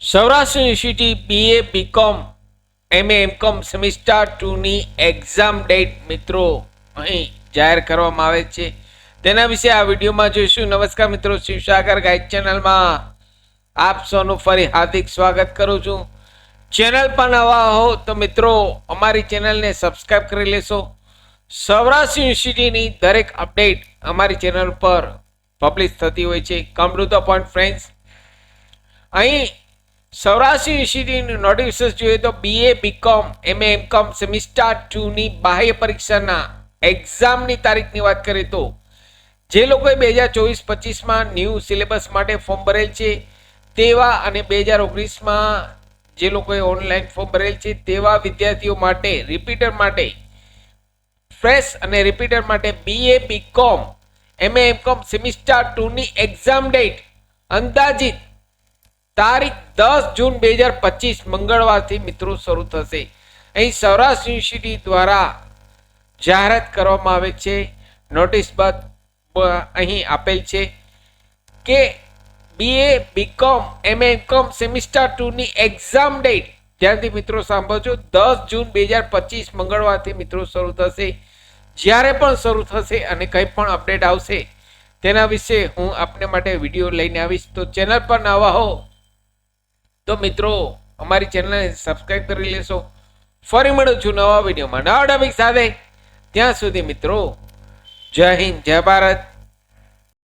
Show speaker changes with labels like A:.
A: Saurashtra university BA BCom MA MCom semester 2 ની exam date મિત્રો અહીં જાહેર કરવામાં આવે છે. તેના વિશે આ વિડીયોમાં જોઈશું. નમસ્કાર મિત્રો, શિવસાગર ગાઈડ ચેનલમાં આપ સૌનું ફરી હાર્દિક સ્વાગત કરું છું. ચેનલ પર નવા હો તો મિત્રો અમારી ચેનલને સબસ્ક્રાઇબ કરી લેશો. સૌરાષ્ટ્ર યુનિવર્સિટીની દરેક અપડેટ અમારી ચેનલ પર પબ્લિશ થતી હોય છે. Come to the point friends, અહીં સૌરાષ્ટ્ર યુનિવર્સિટીનું નોટિફિકેશન જોઈએ તો BA BCom MA MCom semester 2 ની બાહ્ય પરીક્ષાના એક્ઝામની તારીખની વાત કરીએ તો જે લોકોએ 2024-25માં ન્યૂ સિલેબસ માટે ફોર્મ ભરેલ છે તેવા અને 2019માં જે લોકોએ ઓનલાઈન ફોર્મ ભરેલ છે તેવા વિદ્યાર્થીઓ માટે, રિપીટર માટે, ફ્રેશ અને રિપીટર માટે BA BCom MA MCom semester 2 ની એક્ઝામ ડેટ અંદાજિત તારીખ 10 જૂન 2025 મંગળવારથી મિત્રો શરૂ થશે. અહીં સૌરાષ્ટ્ર યુનિવર્સિટી દ્વારા જાહેરાત કરવામાં આવે છે. નોટિસ બાદ અહીં આપેલ છે કે BA BCom MA MCom semester 2 ની એક્ઝામ ડેટ જ્યારથી મિત્રો સાંભળજો 10 જૂન 2025 મંગળવારથી મિત્રો શરૂ થશે. જ્યારે પણ શરૂ થશે અને કંઈ પણ અપડેટ આવશે તેના વિશે હું આપને માટે વિડીયો લઈને આવીશ. તો ચેનલ પર નવા હો તો મિત્રો અમારી ચેનલને સબસ્ક્રાઇબ કરી લેશો. ફરી મળું છું નવા વિડીયોમાં નવા ટોપિક સાથે. ત્યાં સુધી મિત્રો જય હિન્દ, જય ભારત,